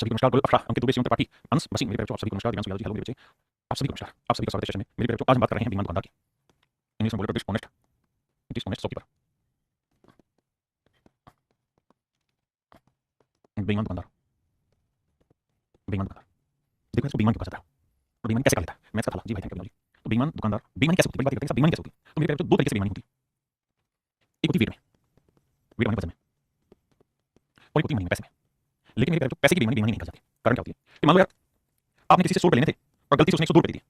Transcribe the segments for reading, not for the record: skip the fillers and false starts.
सभी को नमस्कार। गोल अफरा अंकित दुबे पार्टी अंश बसिंग मेरे बच्चों, आप सभी को नमस्कार। दिव्यांशु यादव जी, हेलो मेरे बच्चे, आप सभी को नमस्कार। आप सभी का स्वागत है सेशन में। मेरे बच्चों, आज हम बात कर रहे हैं बेईमान दुकानदार की। इंग्लिश में बोले तो डिसऑनेस्ट शॉपकीपर। बेईमान दुकानदार, बेईमान दुकानदार। देखो इसको बेईमान क्यों कहा जाता है और बेईमानी कैसे कर लेता है? मैथ्स का था जी भाई, थैंक यू जी। तो बेईमान दुकानदार, बेईमानी कैसे होती है? बड़ी बात करते हैं सब, बेईमानी कैसे होती है? तो मेरे बच्चों दो तरीके से बेईमानी होती है। एक होती है वेट में, वेट माने वजन में, और एक होती है मनी में, पैसे में। लेकिन मेरे बच्चों पैसे की बेईमानी नहीं कहा जाती। कारण क्या होती है कि मान लो यार आपने किसी से 100 रुपए लेने थे और गलती से उसने 102 रुपए दे दिए,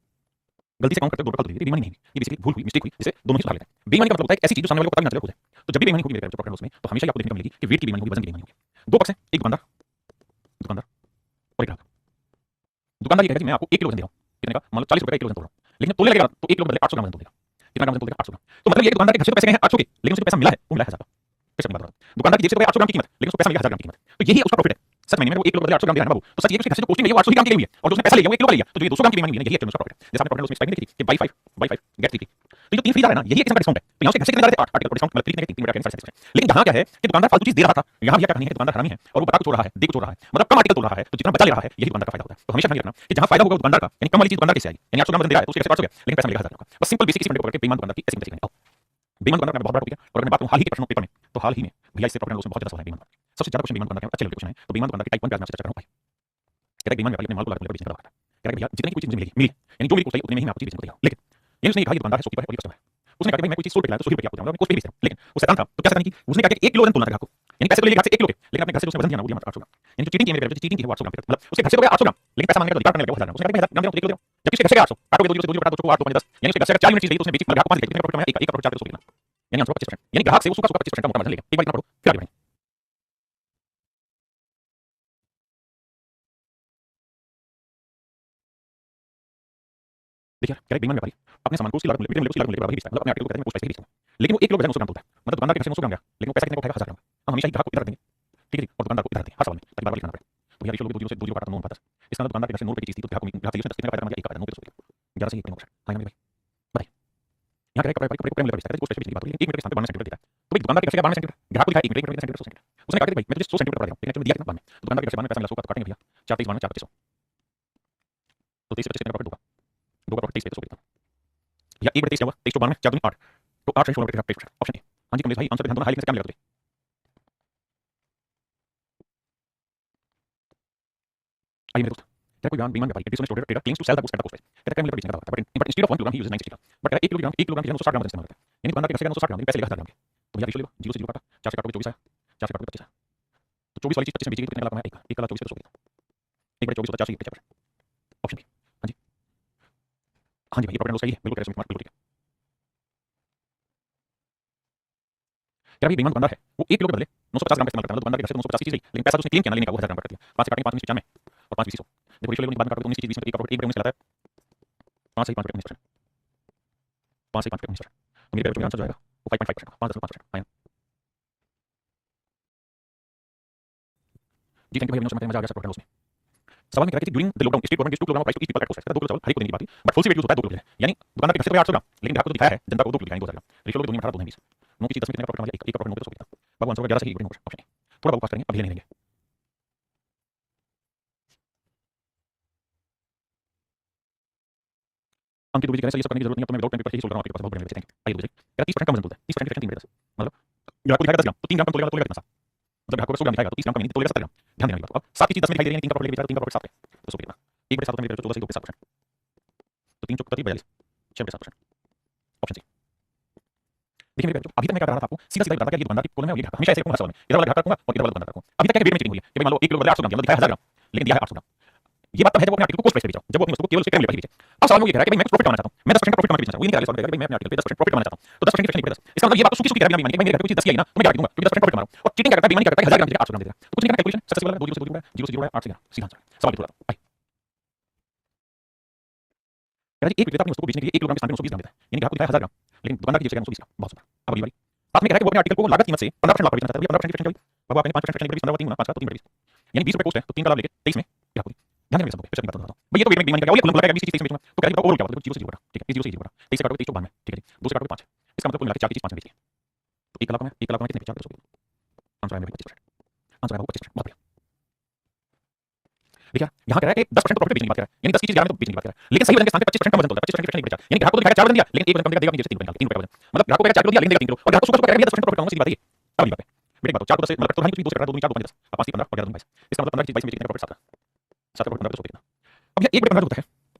गलती से काउंट करते 2 रुपए दे दिए, बेईमानी नहीं हुई, ये बेसिकली भूल हुई, मिस्टेक हुई, जिसे दोनों ही सुधार लेते हैं। बेईमानी का मतलब होता है एक ऐसी चीज जो सामने वाले को पता भी ना चले, खुद है। तो जब भी बेईमानी होगी मेरे बच्चों प्रॉफिट एंड लॉस में, तो हमेशा ही आपको देखने को मिलेगी कि वेट की बेईमानी होगी, वजन की बेईमानी होगी। दो पक्ष हैं, एक दुकानदार, दुकानदार और एक ग्राहक। दुकानदार ये कहेगा कि मैं आपको 1 किलो वजन दे रहा हूँ, कितने का? मान लो 40 रुपए का 1 किलो वजन तोल रहा हूँ, लेकिन तोलने लगेगा तो 1 किलो बदले 800 ग्राम वजन तोलेगा। कितना ग्राम वजन तोलेगा? 800 ग्राम। तो मतलब ये कि दुकानदार के घर से तो पैसे गए हैं 800 के, लेकिन उसे पैसा मिला है वो मिला है 1000 का। फिर से मैं बात कर रहा हूँ, दुकानदार की जेब से 800 ग्राम की कीमत, लेकिन उसको पैसा मिला 1000 ग्राम की कीमत। तो यही उसका प्रॉफिट है। सच में वो 1 किलो बदले 800 ग्राम दिया है ना बाबू, तो सच ये उसके घर से जो कॉस्टिंग है वो 800 ग्राम की हुई है, और जो उसने पैसा ले लिया वो 1 किलो का ले लिया, तो जो ये 200 ग्राम की बेईमानी हुई है, यही एक्चुअल में उसका प्रॉफिट है। जैसे आपने प्रॉफिट लॉस में स्लाइड में देखी थी कि बाय 5 गेट 3। तो जो 3 खरीदार है ना, यही एक किस्म का डिस्काउंट है। तो यहाँ उसके घर से कितने डाले थे? 8 आर्टिकल पर डिस्काउंट, मतलब 3 कितने 3 लेकिन यहाँ क्या है कि दुकानदार फालतू चीज दे रहा था। यहाँ भैया कहानी है, दुकानदार हरामी है और वो बता कुछ हो रहा है, दे कुछ हो रहा है, मतलब कम आर्टिकल तोल रहा है, तो जितना बचा ले रहा है यही दुकानदार का फायदा होता है। तो हमेशा ध्यान रखना कि जहाँ फायदा होगा दुकानदार का, यानी कम वाली चीज दुकानदार कैसे आएगी, यानी 800 ग्राम वजन दे रहा है तो उसके कैसे 800 गया, लेकिन पैसा मिलेगा 1000 का। बस सिंपल बेसिक इस पॉइंट को पकड़ के बेईमान दुकानदार की ऐसी इंटरेस्ट है। बेईमान दुकानदार का बहुत बड़ा टॉपिक है, और अगर मैं बात करूं हाल ही के प्रश्नों पेपर में, तो हाल ही में भैया इससे प्रॉफिट एंड लॉस में बहुत ज्यादा सवाल है बेईमान दुकानदार। सबसे ज्यादा क्वेश्चन बेईमान दुकानदार के अच्छे लेवल के क्वेश्चन है। तो बेईमान दुकानदार की टाइप 1 पे आज मैं आपसे चर्चा करूंगा। कहता है बेईमान व्यापारी अपने माल को लागत मूल्य पर बेचने का दावा करता है। कहता है भैया जितनी की कोई चीज मुझे मिलेगी, यानी जो मेरी को चाहिए उतने में ही मैं आपको चीज बेचने को तैयार हूं। लेकिन ये उसने कहा कि दुकानदार है, शॉपकीपर है और ये कस्टमर है। उसने कहा कि भाई मैं कोई चीज 100 रुपए की लाया तो 100 रुपए की आपको दूंगा, मैं कोस्ट पे बेच रहा हूं। लेकिन वो शैतान था, तो क्या शैतानी की? उसने कहा कि 1 किलो वजन तोलना था ग्राहक को, यानी पैसे तो ले लिया ग्राहक से 1 किलो के, लेकिन अपने घर से जो उसने वजन दिया ना वो दिया मात्र 800 ग्राम। यानी जो चीटिंग की है मेरे जो चीटिंग की है वो 800 ग्राम की, मतलब उसके घर से तो गया 800 ग्राम, लेकिन पैसा मांगने का अधिकार करने लगा वो 1000 ग्राम। उसने कहा कि मैं 1000 ग्राम दे रहा हूं तो 1 किलो दे रहा हूं, जबकि उसके घर से गया 800, काटोगे 2 से 2 घटा 2 को 8 2 5 10, यानी उसके घर से 40 यूनिट चीज ली तो उसने बेची, ग्राहक को 5 दिखाई, कितने का प्रॉफिट कमाया? 1 का प्रॉफिट 4 किलो यानी आंसर 25%। यानी ग्राहक से वो उसका 25% का मोटा मार्जिन लेगा। एक बार इतना पढ़ो फिर आगे बढ़ेंगे। देखिए क्या एक बेईमान व्यापारी अपने सामान को उसकी लागत मूल्य पे, उसकी लागत मूल्य के बराबर ही बेचता है, मतलब अपने आर्टिकल को कहते हैं मैं पोस्ट प्राइस पे बेचता हूं, लेकिन वो 1 किलो के बजाय 900 ग्राम तोलता है, मतलब दुकानदार के घर से 900 ग्राम गया, लेकिन वो पैसा कितने का उठाएगा? 1000 ग्राम। हम हमेशा ही ग्राहक को इधर रख देंगे, ठीक है जी, और दुकानदार को इधर रख देंगे हर सवाल में, ताकि बार-बार लिखना ना पड़े। तो भैया रेशियो लोगे 2 जीरो काटा तो 9 अनुपात 10। इसका मतलब दुकानदार के घर से 9 रुपए की चीज थी तो ग्राहक से कितने का फायदा कमा गया? 1 का फायदा, 9 पे 200 11 से 1 क्वेश्चन। हां भाई बताइए, यहाँ क्या व्यापारी कपड़े को मूल्य पर बेचता है, पोस्ट प्राइस पे बात हो रही है, 1 मीटर के स्थान पे 12 सेंटीमीटर देता है। तो भाई दुकानदार के घर से 12 सेंटीमीटर, ग्राहक को दिखाया 1 मीटर, 1 सेंटीमीटर 100 सेंटीमीटर। उसने कहा कि भाई मैं तुझे 100 सेंटीमीटर कपड़ा दे रहा हूं, लेकिन एक्चुअली दिया कितना? 12 में। तो दुकानदार के घर से 12 में पैसा मिला 100 का तो काटेंगे भैया, 4 23 12 4 25 तो 23 25 कितने का प्रॉफिट होगा? 2 का प्रॉफिट 23 पे 100 पे या 1 बटे 23 क्या हुआ? 23 तो 12 4 दूनी 8, तो 8 16 बटे 23%। Option A. हां जी कमलेश भाई आंसर पे ध्यान दो ना, हाई लिखने से क्या मिलेगा तुझे? आइए मेरे दोस्त, क्या कोई बेईमान व्यापारी dishonest trader claims to sell the goods at the cost price, कहता है मैं मूल्य पर बेचने का दावा करता है, but instead of 1 kilogram he uses 960 gram, but कहता है 1 किलोग्राम की जगह 960 ग्राम वजन इस्तेमाल करता है, यानी दुकानदार के घर से 960 ग्राम लेकिन पैसे लेगा 1000 ग्राम के। तो भैया रेशियो लेगा 0 से 0 काटा, 4 से काटोगे 24 आया, 4 से काटोगे 25 आया, तो 24 वाली चीज 25 में बेचेगी तो कितने का लाभ कमाया? 1 का लाभ 24 पे 200 1 बटे 24 होता है 4 से 25%। Option B. हां जी, हां जी भाई ये प्रॉफिट एंड लॉस सही है, बिल्कुल करेक्ट बिल्कुल ठीक है। क्या भाई बेईमान दुकानदार है, वो 1 किलो के बदले 950 ग्राम का इस्तेमाल करता है, मतलब दुकानदार के घर से 950 की चीज ली, लेकिन पैसा जो उसने क्लेम किया ना लेने का वो 1000 ग्राम कर दिया। 5 से काटेंगे 5 95 और 5 20 देखो रेशियो लेवल बाद में काटोगे तो 19 की चीज 20 में 1 का प्रॉफिट 1 बटे 19 कहलाता है 5 से 5 बटे 19%, 5 से 5 बटे 19%। तो मेरे जो आंसर जो आएगा वो 5.5% 5.5% आया जी। थैंक यू भाई, समझ में मजा आ गया प्रॉफिट एंड लॉस में। सवाल में कह रहा है कि during the lockdown state government 2 kilogram price to each people at cost, 2 kilo चावल हर एक को देने की बात थी, बट फुल से वेट यूज होता है 2 किलो है, यानी दुकानदार के घर से तो 800 ग्राम, लेकिन ग्राहक को तो दिखाया है जनता को 2 किलो दिखाएंगे 2000 ग्राम। रेशियो लोग 2 में 18 2 में 20, 9 की चीज 10 में कितने का प्रॉफिट कमा लिया? 1 का प्रॉफिट 9 पे 200 कितना? बाबू आंसर होगा 11 से 1 बटे 9। Option A. थोड़ा बहुत पास करेंगे, अभी नहीं लेंगे। अंकित दुबे जी कह रहे हैं सर ये सब करने की जरूरत नहीं है, तो मैं विदाउट पेन पेपर ही सोल्व कर रहा हूँ आपके पास बहुत बढ़िया बच्चे। Thank you. आइए दुबे जी कह रहा है 30% कम वजन तोलता है, 30% फ्रैक्शन 3 बटे 10, मतलब ग्राहक को दिखाएगा 10 ग्राम तो 3 ग्राम कम तोलेगा, तो तोलेगा कितना? मतलब ग्राहक को 100 ग्राम दिखाएगा तो 30 ग्राम कम नहीं तोलेगा 70 ग्राम। ध्यान देना ये बात। अब 7 की चीज 10 में दिखाई दे रही है, 3 का प्रॉफिट लेके बेचा तो 3 का प्रॉफिट 7 है, तो 100 कितना? 1 बटे 7 होता है मेरे बच्चों 14 से 2 बटे 7%, तो 3 चौक 42 6 बटे 7%। Option C. देखिए मेरे बच्चों अभी तक मैं क्या कर रहा था आपको सीधा सीधा बता रहा था कि ये दुकानदार की प्रॉब्लम है और ये ग्राहक हमेशा ऐसे रखूंगा हर सवाल में, इधर वाला ग्राहक रखूंगा और इधर वाला दुकानदार रखूंगा। अभी तक क्या वेट में चेंज हुई है कि भाई मान लो 1 किलो बदले 800 ग्राम, मतलब दिखाया 1000 ग्राम, लेकिन दिया है 800 ग्राम। ये बात तो है जब वो अपने आर्टिकल को कोस्ट प्राइस पे बेच रहा हूं, जब वो अपनी वस्तु को केवल उसके मूल्य पर ही बेचे। अब सवाल में ये कह रहा है कि भाई मैं कुछ प्रॉफिट कमाना चाहता हूं, मैं 10% प्रॉफिट कमा के बेचना चाहता हूं, वो नहीं कह रहा है कि भाई मैं अपने आर्टिकल पे 10% प्रॉफिट कमाना चाहता हूं, तो 10% की फ्रैक्शन नहीं 10। इसका मतलब ये बात तो सूखी सूखी कह रहा है बेईमानी, भाई मेरे घर पे कोई चीज 10 की आई ना तो मैं क्या दूंगा क्योंकि 10% प्रॉफिट कमा रहा हूं। और चीटिंग क्या करता है, बेईमानी क्या करता है, 1000 ग्राम की जगह 800 ग्राम दे देगा, तो कुछ नहीं करना, कैलकुलेशन सक्सेसफुल है, 2 0 से 2 0 से 0 है 8 से 11 सीधा आंसर। सवाल थोड़ा आइए कह रहा है एक विक्रेता अपनी वस्तु को बेचने के लिए 1 किलोग्राम के स्थान पे 920 ग्राम देता है, यानी ग्राहक को दिखाया 1000 ग्राम, लेकिन दुकानदार की जेब से 920 ग्राम। बहुत सुंदर। अब अगली बारी साथ में कह रहा है कि वो अपने आर्टिकल को लागत कीमत से 15% लाभ पर बेचना चाहता है, भैया 15% की फ्रैक्शन चाहिए। बाबू आपने 5% फ्रैक्शन लेके 15 3 गुना 5 का तो 3 बटे 20, यानी 20 रुपए कोस्ट है तो 3 का लाभ लेके 23 में ग्राहक को ध्यान देना सब कुछ बताता हूं भाई। ये तो वेट में बेईमानी क्या, ये कुल मिलाकर 20 30 में बेचूंगा तो कह रहा है ओवरऑल क्या होगा? 0 से 0 ठीक है, 0 से 0 23 से काटोगे 23 92, ठीक है जी, 2 से काटोगे 5, इसका मतलब कुल मिलाकर 4 की चीज 5 में बेची है, तो 1 लाख में 1 लाख में कितने बेचा? 200। आंसर आएगा 25%। आंसर आएगा 25%। बहुत बढ़िया। देखिए यहाँ कह रहा है कि 10% प्रॉफिट बेचने की बात कर रहा है, यानी 10 की चीज 11 में तो बेचने की बात कर रहा है, लेकिन सही वजन के स्थान पे 25% का वजन तोलता है, 25% की फ्रैक्शन यानी ग्राहक को तो दिखाया 4 वजन दिया, लेकिन 1 वजन कम देगा नीचे से 3 रुपए निकाल 3 रुपए का वजन, मतलब ग्राहक को कहेगा 4 किलो दिया लेकिन देगा 3 किलो, और ग्राहक को सुबह कह रहा है 10% प्रॉफिट होगा, सीधी बात है ये। अब ये बात है बेटे बात 4 को 10 से मतलब तो 2 से कर रहा है, 2 में 4 2 5 10 अब 5 15 और 11 22, इसका मतलब 15 की चीज 22 में कितने प्रॉफिट 7 का 7 का प्रॉफिट 15 कितना। अब ये 1 बटे 15 होता है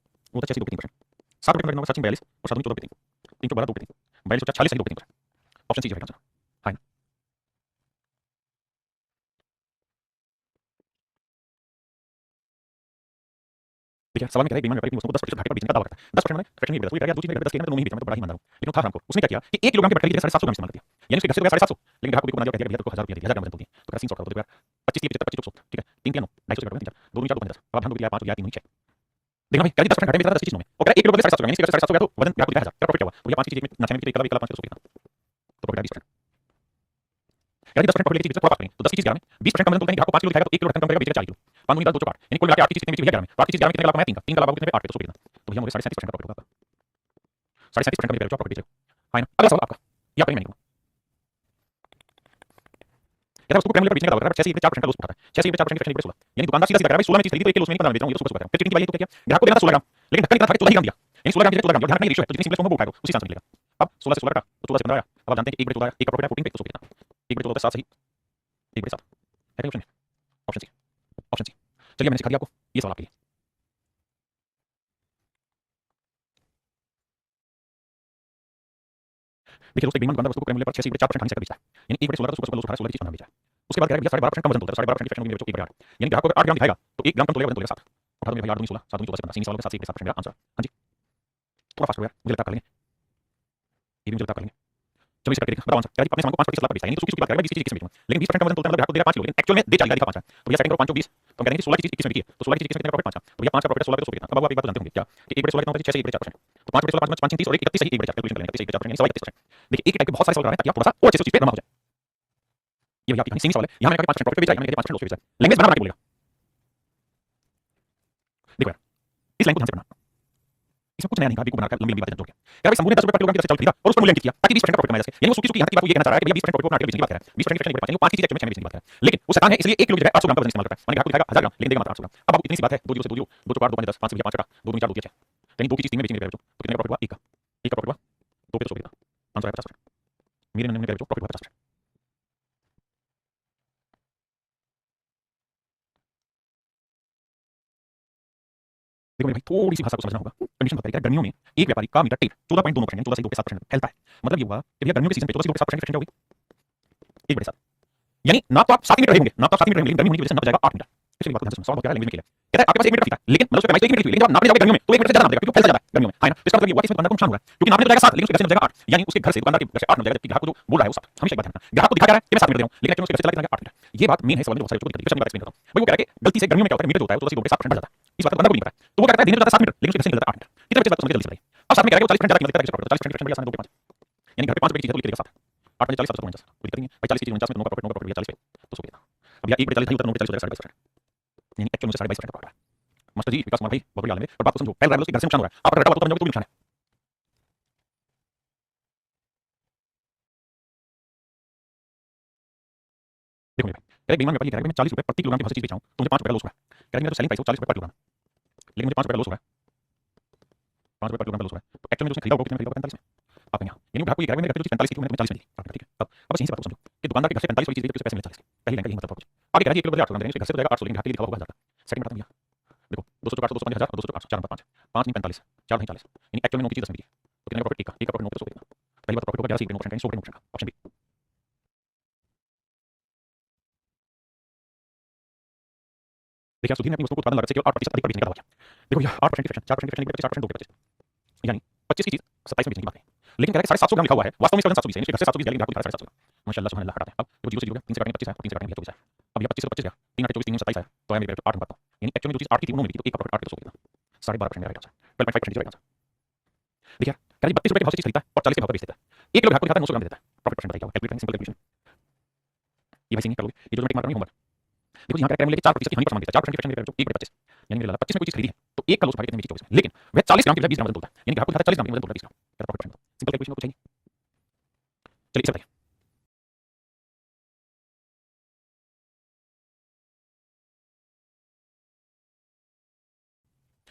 वो होता है 86 2 3%, 7 बटे 15 7 42 और 7 14 3 3 12 2 3 42 40 सही 2 3%, ऑप्शन सी है आंसर। हां देखिए सवाल में कह रहा है बेईमान व्यापारी अपनी वस्तुओं को 10% घाटे पर बेचने का दावा करता है, 10% मैंने फ्रैक्शन नहीं बेचा, वो कह रहा है 2 चीजें 10 के में तो नहीं बेचा, मैं तो बड़ा ही ईमानदार हूं, लेकिन था हमको उसने क्या किया कि 1 किलोग्राम के बटखरे की जगह 750 ग्राम इस्तेमाल कर दिया, यानी उसके घर से तो गया 750, लेकिन ग्राहक को बिल्कुल बना दिया, कह दिया भैया तेरे को 1000 रुपया दे दिया, 1000 ग्राम वजन तो दिए, तो कह 300 का तो यार 25 की 75 25 ठीक है 3 किलो 250 का 3 4 2 4 2 50, अब ध्यान दो कि 5 या 3 6 देखना भाई कह 10% घाटे में बेच रहा है 10 चीजों में, और कह 1 किलो बदले 750 ग्राम, यानी इसके 750 गया तो वजन ग्राहक को दिया 1000 क्या प्रॉफिट क्या हुआ, तो भैया 5 की चीज में ना 6 में एक कला 5 कितना तो प्रॉफिट है 20%। यानी 10% प्रॉफिट लेके चीज थोड़ा बात करेंगे तो 10 की चीज 11 में 20% का वजन तोलते हैं, ग्राहक को 5 किलो दिखाएगा तो 1 किलो रखता कम करेगा बेचेगा 4 किलो 5 दूनी 10 2 4 8 यानी कुल मिला के 8 की चीज कितने में भैया 11 में, तो 8 की चीज 11 में कितने का लाभ है 3 का 3 का लाभ कितने में 8 पे तो 100 कितना, तो भैया मुझे 37% का प्रॉफिट होगा, 37% का मेरे प्रॉफिट बेचेगा। हां अगला सवाल आपका या कहीं नहीं कहता है उसको ग्राम लीटर बेचने का दावा कर रहा है, 6 से 4% का लॉस उठाता है, 6 से 4% की फ्रैक्शन 16, यानी दुकानदार सीधा सीधा कह रहा है भाई 16 में चीज खरीदी तो 1 किलो उसमें नहीं 15 में बेच रहा हूं, ये तो सुपर सुपर है, फिर चिकन की बात तो क्या किया ग्राहक को देना था 16 ग्राम, लेकिन धक्का निकला था कि 14 ही ग्राम दिया, यानी 16 ग्राम की जगह 14 ग्राम, ध्यान रखना ये रेशियो है, तो जितनी सिंपलेक्स होगा वो उठाएगा उसी से आंसर मिलेगा। अब 16 से 16 घटा तो 14 से 15 आया, अब आप जानते हैं कि 1 बटे 14 1 का प्रॉफिट है 14 पे तो 100 कितना 1 बटे 14 7 सही 1 बटे 7 है क्या ऑप्शन है, ऑप्शन सी ऑप्शन सी। चलिए मैंने सिखा दिया आपको ये सवाल आपके लिए। देखिए दोस्तों बेईमान दुकानदार वस्तु को क्रय मूल्य पर 6 से 4% हानि से बेचता है, यानी 1 बटे 16 का उसको लॉस उठा रहा है, 16 की चीज बेचा है, उसके बाद कह रहा है भैया 12.5% का वजन तोलता है, 12.5% की फ्रैक्शन होगी मेरे बच्चों 1 बटे 8, यानी ग्राहक को अगर 8 ग्राम दिखाएगा तो 1 ग्राम कम तोलेगा वजन तोलेगा 7 उठा दो भैया 8 दूनी 16 7 दूनी 14 से 15 सीनी सवालों के साथ 1 बटे 7% मेरा आंसर। हां जी थोड़ा फास्ट हो गया मुझे लगता कर लेंगे, ये भी मुझे लगता कर लेंगे। चलो इसे करके देखा बताओ आंसर क्या है, अपने सामान को 5% लाभ पर बेचता है, यानी सूखी सूखी बात करेगा 20 की चीज 21 में बेचूंगा, लेकिन 20% का वजन तोलता है मतलब ग्राहक को देगा 5 किलो, लेकिन एक्चुअल में दे 40 दिखा 5 है, तो भैया सेकंड करो 5 20 तो हम कह देंगे 16 की चीज 21 में बिकी है, तो 16 की चीज 21 में कितना प्रॉफिट 5 है, तो भैया 5 का प्रॉफिट है 16 पे 100 कितना, अब आप एक बात जानते होंगे क्या कि 1 बटे 16 कितना होता है 6 से 1 बटे 4%, तो 5 बटे 16 5 5 30 और 31 सही 1 बटे 4 कैलकुलेशन कर लेंगे 31 1 बटे 4% यानी 31%। देखिए एक ही टाइप के बहुत सारे सवाल करा रहे हैं ताकि आप थोड़ा सा और अच्छे से उस चीज पे रमा हो जाए, ये भैया आपकी कहानी सिंह सवाल है, यहां मैंने कहा 5% प्रॉफिट पे बेचा है, मैंने कहा 5% लॉस पे बेचा है, लैंग्वेज बना बना के बोलेगा। देखो यार इस लाइन को ध्यान से पढ़ना, इसमें कुछ नया नहीं कहा, बिल्कुल बनाकर लंबी लंबी बातें जोड़ के कह भाई शंभू ने 10 रुपए पर किलोग्राम की दर से चावल खरीदा और उस पर मूल्यांकित किया ताकि 20% का प्रॉफिट कमाया जा सके, यानी वो सूखी सूखी यहां तक की बात ये कहना चाह रहा है कि भैया 20% प्रॉफिट को अपना बेचने की बात कर रहा है, 20% की फ्रैक्शन नहीं 5 यानी 5 की चीज एक्चुअल में 6 में बेचने की बात कर रहा है, लेकिन वो शैतान है इसलिए 1 किलो की जगह 800 ग्राम का वजन इस्तेमाल करता है, माने ग्राहक को दिखाएगा 1000 ग्राम लेकिन देगा मात्र 800 ग्राम। अब आपको इतनी सी बात है 2 जीरो से 2 जीरो 2 4 2 5 10 5 से 5 कटा 2 2 4 2 6 यानी 2 की चीज 3 में बेचने के बच्चों तो कितने का प्रॉफिट हुआ 1 का प्रॉफिट हुआ 2 पे 100 कितना आंसर है 50%, मेरे नन्हे बच्चों प्रॉफिट हुआ 50%। देखो मेरे भाई थोड़ी सी भाषा को समझना होगा, कंडीशन बताइए गर्मियों में एक व्यापारी का मीटर टेप 14.2% यानी 14 से 2 पे 7% फैलता है, मतलब ये हुआ कि भैया गर्मियों के सीजन पे 14 से 2 पे 7% फ्रैक्शन क्या होगी 1 बटे 7, यानी ना तो आप 7 मीटर रहेंगे ना तो आप 7 मीटर रहेंगे, लेकिन गर्मी होने की वजह से नप जाएगा 8 मीटर। इसलिए बात को ध्यान से सुनो, सवाल बहुत प्यारा लैंग्वेज में किया है, कहता है आपके पास 1 मीटर फीता है लेकिन मतलब उसके पैमाइश तो 1 मीटर की हुई, लेकिन जब आप नापने जाओगे गर्मियों में तो 1 मीटर से ज्यादा नाप देगा क्योंकि फैलता ज्यादा है गर्मियों में, है ना, तो इसका मतलब ये हुआ कि इसमें दुकानदार को नुकसान हुआ है क्योंकि नापने तो जाएगा 7 लेकिन उसके घर से नप जाएगा 8, यानी उसके घर से दुकानदार के घर से 8 नप जाएगा जबकि ग्राहक को जो बोल रहा है वो 7, हमेशा एक बात ध्यान रखना ग्राहक को दिखा क्या रहा है कि मैं 7 मीटर दे रहा हूं लेकिन एक्चुअली उसके घर से चला कितना 8 मीटर, ये बात मेन है सवाल में बहुत सारे बच्चों को दिक्कत है, एक्सप्लेन करता हूं भाई वो कह रहा है कि गलती से गर्मियों में क्या होता है मीटर जो होता है वो 14 से 2 पे 7% बढ़ जाता है, इस बात का दुकानदार को नहीं पता है तो वो क्या करता है दिन में जाता है 7 मीटर लेकिन उसके घर से निकलता है 8 मीटर, कितने बच्चे बात को समझ जल्दी से बताइए। अब साथ में कह रहा है वो 40% ज्यादा कीमत देता है 40% फ्रैक्शन बढ़ गया 2 पे 5 यानी घर पे 5 रुपए की चीज है तो लिख देगा 7 8 में 40 7 तो 49 कोई दिक्कत नहीं है भाई 40 की चीज 49 में 9 का प्रॉफिट भैया 40 पे तो 100 कितना, अब या 1 बटे 40 नहीं होता 9 बटे 40 हो जाएगा 22%, यानी एक्चुअल में 22% का प्रॉफिट है। मास्टर जी विकास कुमार भाई बहुत बड़ी आलम है और बात को समझो, पहले उसके घर से नुकसान हो रहा है आप अगर रटा बात समझोगे तो भी नुकसान है। देखो मेरे भाई कह बेईमान व्यापारी कह रहा है मैं 40 रुपए प्रति किलोग्राम की हर चीज बेच रहा हूं तो मुझे 5 रुपए का लॉस हुआ है, कह रहा है मेरा जो सेलिंग प्राइस है वो 40 रुपए पर किलोग्राम लेकिन मुझे 5 रुपए का लॉस हुआ है, 5 रुपए पर किलोग्राम का लॉस हुआ है, तो एक्चुअल में जो उसने खरीदा वो कितने में खरीदा 45 में, आप यहाँ यानी ग्राहक को ये कह रहा है मेरे घर पे जो चीज 45 थी मैंने 40 में दी ठीक है। अब बस यहीं से बात को समझो कि दुकानदार के घर से 45 वाली चीज बेच के पैसे मिले 40 पहली लाइन का यही मतलब है, आगे कह रहा है 1 किलो बदले 800 ग्राम देंगे उसके घर से तो जाएगा 800 लेकिन ग्राहक के लिए दिखा होगा 1000 का, सेकंड बताता हूं देखो 200 800 205 1000 और 200 800 4 5 5 नहीं 45 4 नहीं 40 यानी एक्चुअल में 9 की चीज 10 में दी तो कितने का प्रॉफिट 1 का प्रॉफिट 9 पे 100 कितना, पहली बात प्रॉफिट होगा 11 से 9% यानी 100% का ऑप्शन बी। देखिए सुधीर ने अपनी वस्तु को उत्पादन लागत से केवल 8% अधिक पर बेचने का दावा किया, देखो यह 8% की फ्रैक्शन 4% की फ्रैक्शन 8% 2 पे 25 यानी 25 की चीज 27 में बेचने की बात है, लेकिन कह रहा है 750 ग्राम लिखा हुआ है वास्तव में इसका वजन 720 है, इसके घर से 720 ग्राम ग्राहक को दिखा 750 ग्राम माशाल्लाह सुभान अल्लाह हटाते हैं। अब वो 0 से 0 गया 3 से काटेंगे 25 है 3 से काटेंगे 24 है, अब यह 25 से 25 गया 3 8 24 3 27 है तो है मेरे 8 में यानी एक्चुअल में जो चीज 8 की थी वो मिली तो 1 का प्रॉफिट 8 पे 100 कितना 12.5% मेरा राइट आंसर 12.5% राइट आंसर। देखिए कह रहा है 32 रुपए की हर चीज खरीदता है और 40 के भाव पर बेच देता है, 1 किलो ग्राहक को दिखाता है 900 ग्राम दे देता है प्रॉफिट परसेंट बताइए क्या कैलकुलेट करेंगे सिंपल कैलकुलेशन ये भाई सिंह करोगे ये जो मैं टिक मार रहा हूं होमवर्क देखो यहाँ क्या लेके 4% की हानि पर सामान बेचा 4% की फ्रैक्शन मेरे 1 बटे 25 यानी मेरे लाला 25 में कोई चीज खरीदी है तो 1 का लॉस भाई कितने में बेची 24 में, लेकिन वह 40 ग्राम की बजाय 20 ग्राम वजन तोलता है यानी ग्राहक को दिखाता है 40 ग्राम की वजन तोलता है 20 ग्राम क्या प्रॉफिट परसेंट सिंपल कैलकुलेशन को चाहिए। चलिए इसे बताइए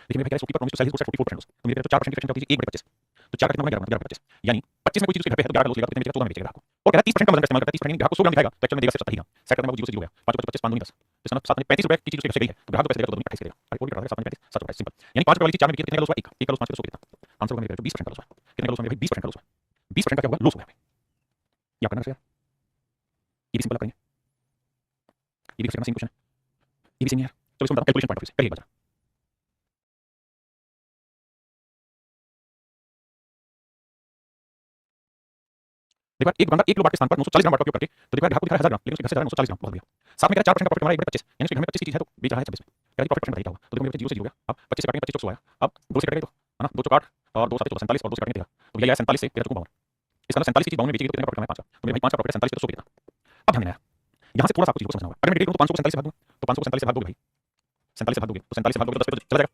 देखिए मेरे भाई सूटी पर promise to sell his goods at 44% loss, तो मेरे पे 4% की फ्रैक्शन कीजिए 1 बटे 25, तो 4 का कितना होगा 11 बटे 25, यानी 25 में कोई चीज उसके घर पे है तो 11 का लॉस लेगा, तो कितने बेचेगा 14 में बेचेगा ग्राहक को। और कह रहा है 30% का वजन का इस्तेमाल करता है, 30% ग्राहक को 100 ग्राम दिखाएगा तो एक्चुअल में देगा सिर्फ 70 ग्राम, सेट करने में वो 0 से 0 हो गया, 5 × 25 5 × 10, तो इसका मतलब 7 में 35 रुपए की चीज उसके घर से गई है, तो ग्राहक को पैसे देगा तो 2 में 28 देगा, और रिपोर्ट करता है 7 में 35 7 रुपए सिंपल, यानी 5 रुपए वाली चीज 4 में बेची कितने का लॉस हुआ 1 का लॉस 5 के 100 कितना आंसर होगा मेरे 20% का लॉस हुआ, कितने का लॉस हुआ मेरे भाई 20% का लॉस हुआ, 20% का क्या होगा लॉस हुआ, ये आप करना यार, ये भी सिंपल करेंगे, ये भी सेम क्वेश्चन है, ये भी सेम है यार, चलो इसको बताओ कैलकुलेशन पॉइंट ऑफ व्यू से करिए एक बार। देखो एक दुकानदार 1 किलो बाट के स्थान पर 940 ग्राम बाट का उपयोग करके तो देखो ग्राहक को दिखा रहा है 1000 ग्राम, लेकिन उसके घर से 940 ग्राम बहुत बढ़िया, साथ में कह रहा है 4% का प्रॉफिट कमा रहा है 25, यानी उसके घर में 25 की चीज है तो बेच रहा है 26 में, कह रहा है प्रॉफिट परसेंट बताइए क्या होगा, तो देखो मेरे 0 से 0 हो गया, अब 25 से काटेंगे 25 चौक आया, अब 2 से कटेंगे तो है ना 2 चौक 8 और 2 7 47 और 2 से काटेंगे 13, तो भैया 47 से 13 चौक 52, इसका मतलब 47 की चीज 52 में बेचेगी तो कितने का प्रॉफिट कमाएगा 5 का, तो मेरे भाई 5 का प्रॉफिट है 47 तो 100 कितना, अब ध्यान देना यहां से थोड़ा सा कुछ चीज को समझना होगा, अगर मैं डिटेल करूं तो 500 को 47 से भाग दूं तो 500 को 47 से भाग दोगे भाई, 47 से भाग दोगे तो 47 से भाग दोगे तो 10 पे तो चला जाएगा,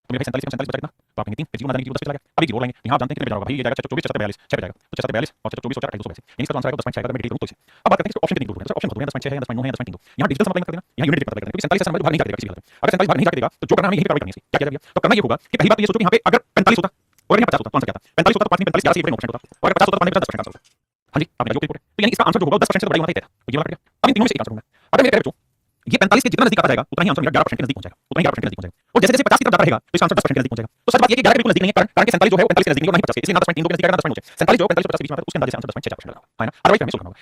तो मेरे भाई 47 में 47 बचा कितना, तो आप कहेंगे 3 फिर जीरो ना जाने की 10 पे चला गया, अब एक जीरो लाएंगे यहाँ आप जानते हैं कितने बचा होगा भाई, ये जाएगा 24 77 42 6 पे जाएगा, तो 77 42 और 24 और 282 यानी इसका आंसर आएगा 10.6 अगर मैं डिटेल करूं तो इसे। अब बात करते हैं इसको ऑप्शन कितने इंक्लूड करना है, ऑप्शन बहुत है 10.6 है 10.9 है 10.3 यहाँ डिजिटल समझ कर देना, यहाँ यूनिट पता करना क्योंकि 47 से भाग नहीं जाएगा किसी हालत में, अगर 47 भाग नहीं जाएगा तो जो करना हमें यही पे कार्रवाई करनी है, क्या किया जाएगा तो करना ये होगा कि पहली बात तो ये सोचो कि यहाँ पे अगर 45 होता और यहाँ 50 होता तो आंसर क्या था, 45 होता तो 5 में 45 11 से 9% होता और अगर 50 होता तो 5 में 10% आंसर होता, हाँ जी आपने जो रिपोर्ट है, तो यानी इसका आंसर जो होगा 10% से बड़ा होना तय है, तो ये वाला कट गया, अब इन तीनों में से एक आंसर होगा, अगर मेरे बच्चों ये 45 के जितना नजदीक आता जाएगा उतना ही आंसर मेरा 11% के नजदीक पहुंच जाएगा, उतना ही 11% के नजदीक पहुंच जाएगा, और जैसे जैसे 50 की तरफ जाता रहेगा तो इसका आंसर 10% के नजदीक पहुंच जाएगा, तो सच बात ये कि 11 बिल्कुल नजदीक नहीं है, कारण कि 47 जो है वो 45 के नजदीक नहीं और नहीं 50 के, इसलिए ना 10.3 के नजदीक आएगा ना 10.9 47 जो 45 50 के बीच में आता है उसके अंदाजे से आंसर 10.6% लगा है ना, अदरवाइज हमें सोचना होगा।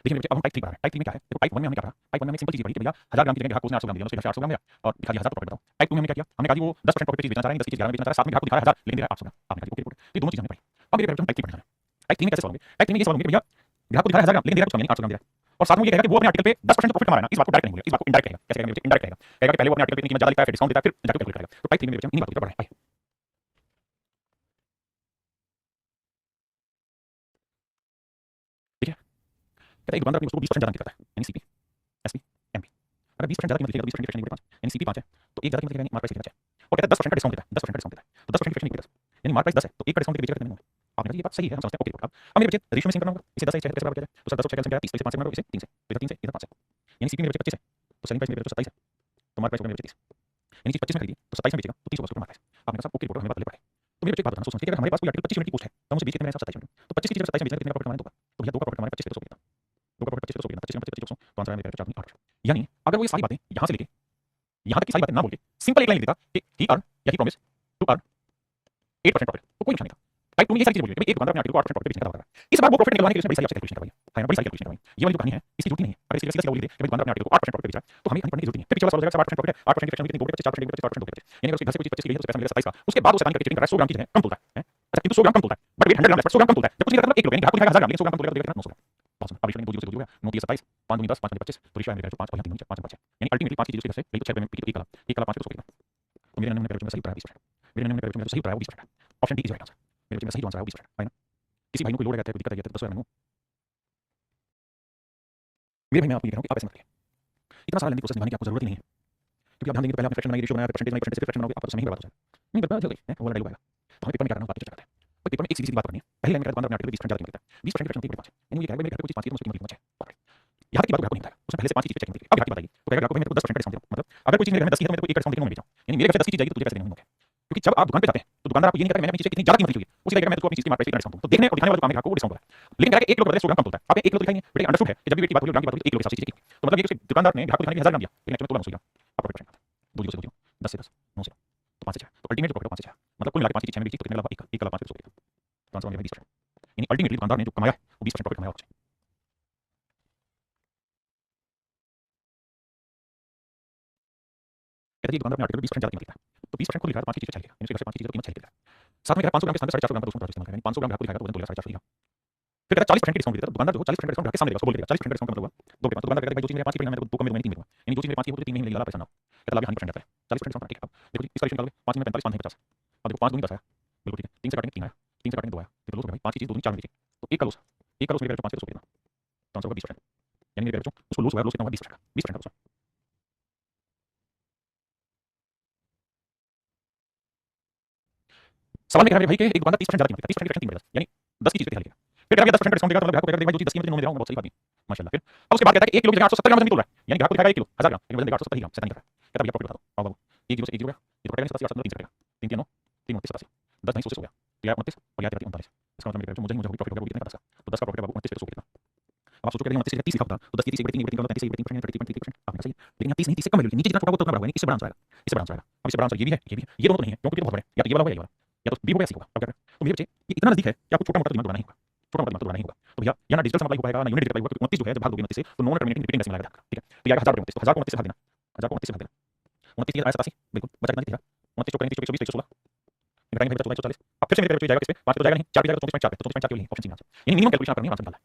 देखिए अब हम टाइप 3 पर आ रहे हैं, टाइप 3 में क्या है, देखो टाइप 1 में हमने क्या कहा, टाइप 1 में एक सिंपल चीज पढ़ी कि भैया 1000 ग्राम की जगह ग्राहक को उसने 800 ग्राम दिया, उसके 800 ग्राम दिया और दिखा दिया 1000 का प्रॉफिट बताओ, टाइप 2 में हमने क्या किया, हमने कहा जी वो 10% प्रॉफिट पे चीज बेचना चाह रहे हैं, 10 की चीज 11 में बेचना चाह रहा है, साथ में ग्राहक को दिखा रहा है 1000 लेकिन दे रहा है 800 ग्राम, आपने कहा ओके रिपोर्ट, ये दोनों चीजें हमने पढ़ी, अब मेरे हम टाइप 3 पढ़ना है, टाइप 3 में कैसे सॉल्व होंगे, टाइप 3 में ये सॉल्व होंगे भैया ग्राहक को दिखा रहा है 1000 ग्राम लेकिन दे रहा है कुछ कम यानी 800 ग्राम दे रहा है, और साथ में ये कहेगा कि वो अपने आर्टिकल पे 10% प्रॉफिट कमा रहा है ना, इस बात को डायरेक्ट नहीं बोलेगा, इस बात को इनडायरेक्ट कहेगा, कैसे कहेगा इनडायरेक्ट कहेगा, कहेगा कि पहले वो अपने आर्टिकल पे इतनी कीमत ज्यादा लिखता है फिर डिस्काउंट देता है फिर जाके कैलकुलेट करेगा, तो टाइप 3 में हम इन बातों पर पढ़ रहे हैं। ठीक है, कहता है एक दुकानदार अपनी वस्तु को 20% ज्यादा कीमत देता है यानी सीपी एसपी एमपी, अगर 20% ज्यादा कीमत लिखेगा तो 20% की फ्रैक्शन 5 यानी सीपी 5 है तो एक ज्यादा कीमत लिखेगा मार्क प्राइस कितना है, और कहता है 10% का डिस्काउंट देता है 10% का डिस्काउंट देता है तो 10% की फ्रैक्शन 10 यानी मार्क प्राइस 10 है तो 1 का डिस्काउंट देके बेचेगा कितने में, आपने कहा ये बात सही है हम समझते हैं ओके रिपोर्ट, अब मेरे बच्चे रेशियो में सिंक करना होगा, इसे 10 से कैसे बराबर किया जाए, तो सर 10 से कैसे 30 से 5 से बराबर इसे 3 से, तो इधर 3 से इधर 5 से, यानी सीपी मेरे बच्चे 25 है तो सेलिंग प्राइस मेरे बच्चे 27 है तो मार्क प्राइस मेरे बच्चे 30, यानी चीज 25 में खरीदी तो 27 में बेचेगा तो 30 होगा मार्क प्राइस, आपने कहा सब ओके रिपोर्ट हमें बात ले पड़े, तो मेरे बच्चे एक बात बताना सोच कि अगर हमारे पास कोई आर्टिकल 25 यूनिट की पोस्ट है तो हम उसे बेच कितने में 27 यूनिट, तो 25 की जगह 27 में बेचेगा कितने का प्रॉफिट कमाने, 2 का, तो भैया 2 का प्रॉफिट कमाने 25 से 200 कितना, 2 का प्रॉफिट 25 से 200 कितना 25 में 25 200 तो आंसर है मेरे 4 8, यानी अगर वो ये सारी बातें यहां से लेके यहां तक की सारी बातें ना बोल के सिंपल एक लाइन लिख देता कि ही अर्न या ही प्रॉमिस टू अर्न 8% प्रॉफिट तो कोई नुकसान नहीं था, टाइप 2 में ये सारी चीजें बोली कि एक दुकानदार अपने आर्टिकल को 8% प्रॉफिट बेचने का दावा कर रहा है, इस बार वो प्रॉफिट निकलवाने के लिए उसने बड़ी सारी कैलकुलेशन करवाई है ना, बड़ी सारी कैलकुलेशन करवाई, ये वाली जो कहानी है इसकी झूठी नहीं है, अगर इसकी सीधा बोल दे कि दुकानदार अपने आर्टिकल को 8% प्रॉफिट बेच रहा है तो हमें पढ़ने की जरूरत नहीं है, फिर पीछे वाला सॉल्व हो जाएगा 8% प्रॉफिट है 8% की फ्रैक्शन कितनी 2 पे 4% 25 4% 2 पे 25 यानी अगर उसके घर से कोई चीज 25 की है तो पैसा मिलेगा 27 का, उसके बाद वो सेवन करके चेकिंग कर रहा है 100 ग्राम की जगह कम तोलता है, अच्छा किंतु 100 ग्राम कम तोलता है बट वेट 100 ग्राम लेस 100 ग्राम कम तोलता है, जब कुछ नहीं करता मतलब 1 किलो यानी ग्राहक को दिखाएगा 1000 ग्राम लेकिन 100 ग्राम कम तोलेगा तो देगा कितना 900 ग्राम, बहुत सुंदर, अब इसमें 2 0 से 2 हो गया 9 3 27 5 2 10 5 25 तो रेशियो है मेरे 5 और यहाँ 3 5 5 यानी अल्टीमेटली 5 की चीज उसके घर से गई तो 6 रुपए में बिकी तो 1 कला 5 के 200 कितना, तो मेरे नंबर में सही उत्तर है 20%, मेरे नंबर में सही उत्तर है 20%, option D is right answer, मेरे में सही आंसर है 20% है ना, किसी भाई को कोई लोड रहता है कोई दिक्कत है तो 10 मैंने मेरे भाई मैं आपको ये कह रहा हूं कि आप ऐसे मत करिए, इतना सारा लेंदी प्रोसेस निभाने की आपको जरूरत ही नहीं है, क्योंकि आप ध्यान देंगे तो पहले आपने फ्रैक्शन बनाई रेशियो बनाया परसेंटेज बनाई परसेंटेज से फ्रैक्शन बनाओगे आपका समय ही बर्बाद हो जाएगा, नहीं बर्बाद हो गई है वो वाला डायलॉग आएगा, तो हमें पेपर में क्या करना है बात चर्चा करते हैं, तो पेपर में एक सीधी सीधी बात करनी है, पहले लाइन में दुकानदार अपने आर्टिकल 20% ज्यादा कीमत देता है 20% की फ्रैक्शन 3 5 यानी ये कहेगा मेरे घर पे कोई चीज 5 की तो उसकी कीमत लिखना चाहिए, यहाँ तक की बात ग्राहक को नहीं बताएगा उसने पहले से 5 की चीज चेक की, अब ग्राहक की बात आएगी तो कहेगा ग्राहक को मैं 10% का डिस्काउंट दे रहा हूं, मतलब अगर कोई चीज मेरे घर में 10 की है तो मैं तो 1 का डिस्काउंट देके बेच रहा हूं, यानी मेरे घर से 10 की चीज जाएगी तो तुझे पैसे देने होंगे, क्योंकि जब आप दुकान पे जाते हैं तो दुकानदार आपको ये नहीं कहता कि मैंने अपनी चीज कितनी ज्यादा कीमत लिखी है, उसी जगह मैं तो अपनी चीज की मार्केट प्राइस डिस्काउंट दूं, तो देखने और दिखाने वाले काम में ग्राहक को डिस्काउंट होता है, लेकिन कह रहा है 1 किलो के बदले 100 ग्राम कम होता है, आप 1 किलो दिखाई नहीं बेटे अंडरस्टूड है कि जब भी वेट की बात होगी ग्राम की बात होगी 1 किलो के हिसाब से चीज की, तो मतलब ये कि दुकानदार ने ग्राहक को दिखाने के लिए 1000 ग्राम दिया लेकिन एक्चुअली में 16 ग्राम आप प्रॉफिट परसेंट 2 0 से 2 10 से 10 9 से तो 5 से 6 तो अल्टीमेट प्रॉफिट 5 से 6 मतलब कुल मिला के 5 की 6 में बेची तो कितने लगा 1 का 5 के 200 तो आंसर होगा 20%, यानी अल्टीमेटली दुकानदार ने जो कमाया वो 20% प्रॉफिट कमाया होगा, कहते हैं दुकानदार अपने आर्टिकल 20% ज्यादा कीमत लिखता है तो 20% खुद लिखा है 5 की चीज लिखेगा यानी उसके घर से 5 की चीज तो कीमत 6 लिखेगा, साथ में कह रहा है 500 ग्राम के स्थान पर 450 ग्राम का 200 इस्तेमाल करेगा, यानी 500 ग्राम ग्राहक को दिखाएगा तो वजन तोलेगा 450 ग्राम, फिर कहता है 40% की डिस्काउंट देता है, दुकानदार जो 40% का डिस्काउंट रख के सामने देगा उसको बोल देगा 40% का डिस्काउंट का मतलब हुआ 2 के 5, तो दुकानदार कहता है भाई जो चीज मेरे 5 की पड़ी मैंने 2 कम में 3 में दूंगा, यानी जो चीज मेरे 5 की होती 3 में नहीं मिलेगा पैसा ना, कहता है 100% रहता है 40% डिस्काउंट ठीक है, अब देखो इसका रेशियो निकालोगे 5 में 45 5 में 50, अब देखो 5 दूनी 10 आया बिल्कुल ठीक है, 3 से काटेंगे 3 आया 3 से काटेंगे 2 आया, देखो लॉस हो गया भाई 5 की चीज 2 दूनी 4 में बेची तो 1 का लॉस मेरे 5 के 200 कितना, तो आंसर होगा 20%, यानी मेरे बच्चों उसको लॉस हुआ लॉस कितना हुआ 20% का 20% का लॉस। सवाल में कह रहा है भाई कि एक दुकानदार 30% ज्यादा कीमत देता है 30% की फ्रैक्शन 3 बचा यानी 10 की चीज पे लिखेगा, फिर कह रहा है 10% का डिस्काउंट देगा तो मतलब ग्राहक को कहेगा भाई जो चीज 10 की कीमत 9 में दे रहा हूं बहुत सही बात है माशाल्लाह, फिर अब उसके बाद कहता है कि 1 किलो की जगह 870 ग्राम वजन नहीं तोल रहा है, यानी ग्राहक को दिखाएगा 1 किलो 1000 ग्राम लेकिन वजन देगा 870 ग्राम से नहीं कर रहा है, कहता है भैया प्रॉफिट बता दो, आओ बाबू एक जीरो से एक जीरो गया, ये तो कटेगा नहीं, 87 8 3 से कटेगा, 3 3 9 3 29 87, 10 नहीं 100 से हो गया, तो यह 29 और यह 39, इसका मतलब मेरे मुझे प्रॉफिट हो गया वो कितने का 10 का, तो 10 का प्रॉफिट है बाबू 29 पे 100 कितना। अब आप सोचो कि 29 से 30 लिखा होता तो 10 की 30 1 3 33 33 33% आपने सही, लेकिन यहाँ 30 नहीं 30 से कम वैल्यू थी, नीचे जितना छोटा होगा उतना बड़ा होगा, इससे बड़ा आंसर आएगा, इससे बड़ा आंसर आएगा। अब इससे बड़ा आंसर ये भी है, ये भी है, ये दोनों तो नहीं है क्योंकि ये तो बहुत बड़े हैं, या तो ये वाला होगा या ये वाला, या तो बी होगा या सी होगा। अब क्या करें, तो मेरे बच्चे ये इतना नजदीक है कि आपको छोटा मोटा दिमाग दौड़ाना ही होगा, छोटा मोटा दिमाग दौड़ाना ही होगा। तो भैया यहाँ ना डिजिटल से मल्टीप्लाई हो पाएगा ना यूनिट डिजिटल होगा, क्योंकि 29 जो है जब भाग दोगे 29 से तो नॉन टर्मिनेटिंग रिपीटिंग डेसिमल आएगा, ठीक है। तो ये आएगा 1000 29, तो 1000 को 29 से भाग देना, 1000 को 29 से भाग देना, 29 आया 87 बिल्कुल, बचा कितना दिखेगा 29 चौक करेंगे 24 16 घटाएंगे 24 44, अब फिर से मेरे बच्चे जाएगा किस पे 5 पे तो जाएगा नहीं, 4 पे जाएगा तो 24.4 पे, तो 24.4 के लिए ऑप्शन सी में आंसर, यानी मिनिमम कैलकुलेशन आप करनी है, आंसर निकालना है।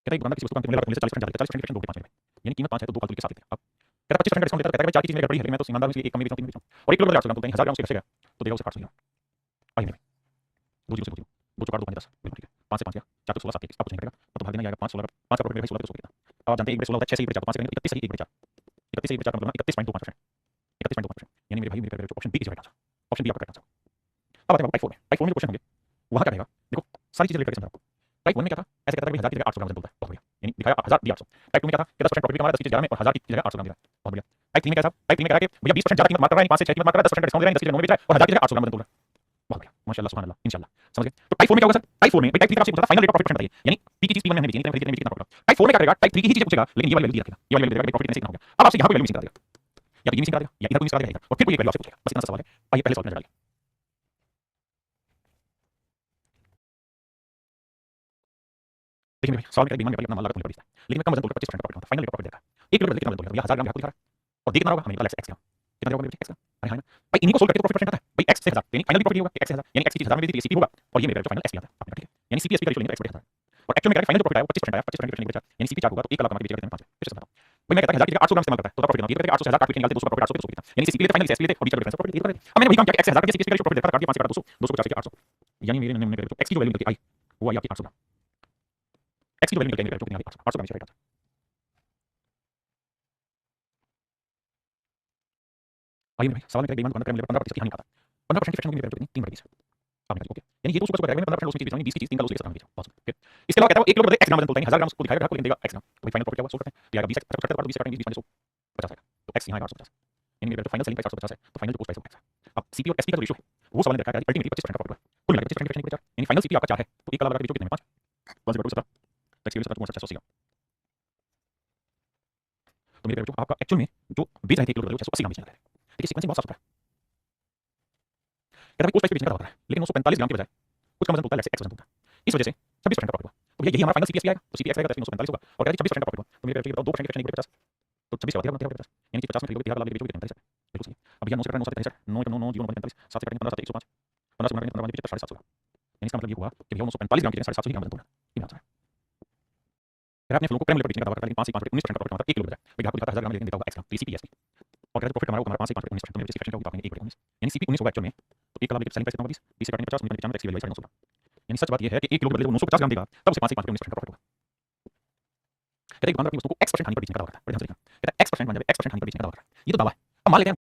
कहता है दुकानदार किसी वस्तु का अंतिम मूल्य लगाकर 40% ज्यादा 40% डिस्काउंट 5 में, यानी कीमत 5 है तो 2 फालतू के साथ देते हैं। अब कहता है 25% डिस्काउंट देता है, कहता है भाई 4 चीज मेरे घर पड़ी है, मैं तो ईमानदार हूं इसलिए एक कम में बेच रहा हूं 3 में बेच रहा हूं, और 1 किलो का 800 ग्राम तो 1000 ग्राम से कैसे गया, तो देगा उसे 800 ग्राम। आइए मेरे 2 जीरो से 2 जीरो 2 चौका 2 5 10 बिल्कुल ठीक है, 5 से 5 गया 4 तो 16 7 21, अब कुछ नहीं करेगा, तो भाग देना जाएगा 5 16 5 का प्रॉफिट मेरे 16 पे 100 कितना। अब आप जानते हैं 1 16 होता है 6 से 1 4 तो 5 करेंगे 31 सही 1 4 31 से 1 4 का मतलब 31.25%, 31.25%, यानी मेरे भाई मेरे option B is right answer, option B आपका करेक्ट आंसर। अब आते हैं टाइप 4 में, टाइप 4 में जो क्वेश्चन होंगे वहां क्या रहेगा, देखो सारी चीजें रिलेटेड समझाओ। टाइप 1 में क्या था, ऐसे कहता था कि 1000 की जगह 800 ग्राम वजन बोलता है, बहुत बढ़िया, यानी दिखाया 1000 दिया 800। टाइप 2 में क्या था कि 10% प्रॉफिट हमारा 10 की जगह में और 1000 की जगह 800 ग्राम दिया, बहुत बढ़िया। टाइप 3 में क्या था, टाइप 3 में कह रहा है कि भैया 20% ज्यादा कीमत मार कर रहा है, 5 से 6 कीमत मार कर रहा है, 10% डिस्काउंट दे रहा है, 10 की जगह 9 में बेच रहा है और 1000 की जगह 800 ग्राम वजन बोल रहा है, बहुत बढ़िया माशाल्लाह सुभान अल्लाह इंशाल्लाह, समझ गए। तो टाइप 4 में क्या होगा सर, टाइप 4 में टाइप 3 का आपसे पूछा था फाइनल रेट ऑफ प्रॉफिट बताइए, यानी पी की चीज P1 में हमने बेची नहीं, कितना प्रॉफिट। टाइप 4 में क्या करेगा, टाइप 3 की ही चीज पूछेगा लेकिन ये वाली वैल्यू दी रखेगा, ये वाली वैल्यू देगा प्रॉफिट कितना हो गया। अब आपसे यहां पे वैल्यू मिसिंग करा देगा, या तो ये मिसिंग करा देगा या इधर कोई मिसिंग करा देगा और फिर कोई एक वैल्यू आपसे पूछेगा, बस इतना सा सवाल है। आइए पहले सवाल में डालिए, देखिए भाई सवाल में बीमा में अपना माल लागत मूल्य पड़ता है, लेकिन मैं कम वजन तोल 25% का प्रॉफिट होता है, फाइनल रेट ऑफ प्रॉफिट देगा 1 किलो कितना वजन तोल या 1000 ग्राम आपको दिखा रहा है और दे कितना होगा हमें पता x ग्राम कितना होगा मेरे x ग्राम। अरे हां भाई इन्हीं को सोल्व करके तो प्रॉफिट परसेंट आता है भाई, x से 1000 यानी फाइनल प्रॉफिट होगा x से 1000, यानी x की 1000 में भी सीपी होगा और ये मेरा जो फाइनल s आता है आपने, ठीक है, यानी सीपी एसपी का रेशियो लेंगे x बटे 1000 और एक्चुअल में क्या फाइनल जो प्रॉफिट आया वो 25% आया, 25% डिविजन बचा यानी सीपी 4 होगा तो 1 लाख का बेचेगा 5 फिर से बताओ भाई। मैं कहता है 1000 की जगह 800 ग्राम इस्तेमाल करता है तो प्रॉफिट कितना, ये कहता है 800 से 1000 काट के निकालते 200 का प्रॉफिट 800 कितना, यानी सीपी लेते फाइनल एसपी लेते और बीच का डिफरेंस प्रॉफिट ये अब मैंने वही काम किया x से 1000 का सीपी का रेशियो प्रॉफिट देखा था, काट दिया 5 से 200 250 के 800, यानी मेरे हमने जो x की जो वैल्यू निकलती आई वो आई आपकी 800 ग्राम, x की जो वैल्यू निकलती है कितनी आई 800 ग्राम से राइट आंसर। आइए भाई सवाल में क्या बेईमान दुकानदार का मूल्य 15% की हानि खाता 15% की फ्रैक्शन की कितनी 3 बटे 20 आपने ओके, यानी ये तो सुपर करेगा, 15% उसकी चीज 20 की चीज 3 का लॉस लेकर बेचा बहुत फिर इसके अलावा कहता है 1 किलो बदले x ग्राम वजन तोलता है, 1000 ग्राम उसको दिखाएगा ग्राहक को लेकिन देगा x ग्राम, तो भाई फाइनल प्रॉफिट क्या हुआ 100 करते हैं तो आएगा 20 50 20 काटेंगे 20 50 50 आएगा, तो x यहां आएगा 850, यानी मेरा फाइनल सेलिंग प्राइस 850 है तो फाइनल जो कॉस्ट प्राइस है। अब सीपी और एसपी का जो रेशियो है वो सवाल ने रखा है अल्टीमेटली 25% का प्रॉफिट है, कुल मिलाकर 25% की फ्रैक्शन यानी फाइनल सीपी आपका 4 है तो 1 का लगा के बेचो कितने में 5 5 बटे 17 टैक्स के लिए 17 680 तो मेरे बेचो आपका एक्चुअल में जो बेच रहे थे 1 किलो 680 ग्राम बेचने लगा है, देखिए सीक्वेंसिंग बहुत साफ सुथरा है। कहता है कोस्ट प्राइस पे बेचने का दावा कर रहा है लेकिन 945 ग्राम के बजाय कुछ कम वजन बोलता है x वजन बोलता है, इस वजह से 26% का प्रॉफिट हुआ, तो भैया यही हमारा फाइनल सीपीएस आएगा तो सीपीएस आएगा 945 होगा और कहता है 26% का प्रॉफिट हुआ, तो मेरे बेचो 2% की फ्रैक्शन 50 तो 26 का 13 यानी कि 50 में खरीदोगे 13 लाख बेचोगे कितने 45 बिल्कुल सही। अब यहां 9 से कटेंगे 9 से 45 9 9 9 0 45 7 से कटेंगे 15 7 105 15 से कटेंगे 15 के 750 यानी इसका मतलब ये हुआ कि भैया 945 ग्राम के 750 ग्राम वजन तोड़ा, ये आंसर है। फिर आपने फ्लो को प्राइम बेचने का दावा करता है लेकिन 5 से 5 19% का प्रॉफिट होता है 1 किलो बजाय भाई ग्राहक को दिखाता है 1000 ग्राम लेकिन देता होगा x ग्राम तो सीपी एसपी और कहता है प्रॉफिट हमारा 5 से 5 19% तो मेरे फ्रैक्शन का होगा 1 बटे 19 यानी सीपी 19 होगा एक्चुअल में, तो 1 का लाभ सेलिंग प्राइस कितना होगा 20 से कटेंगे 50 19 95 x की वैल्यू 950, यानी सच बात ये है कि 1 किलो के बदले वो 950 ग्राम देगा तब उसे 5 से 5 19% का प्रॉफिट होगा। कहते हैं दुकानदार अपनी वस्तु को x% हानि पर बेचने का दावा करता है, बड़े ध्यान से देखना, कहता है x% मान जाए x% हानि पर बेचने का दावा करता है, ये तो दावा है। अब मान लेते हैं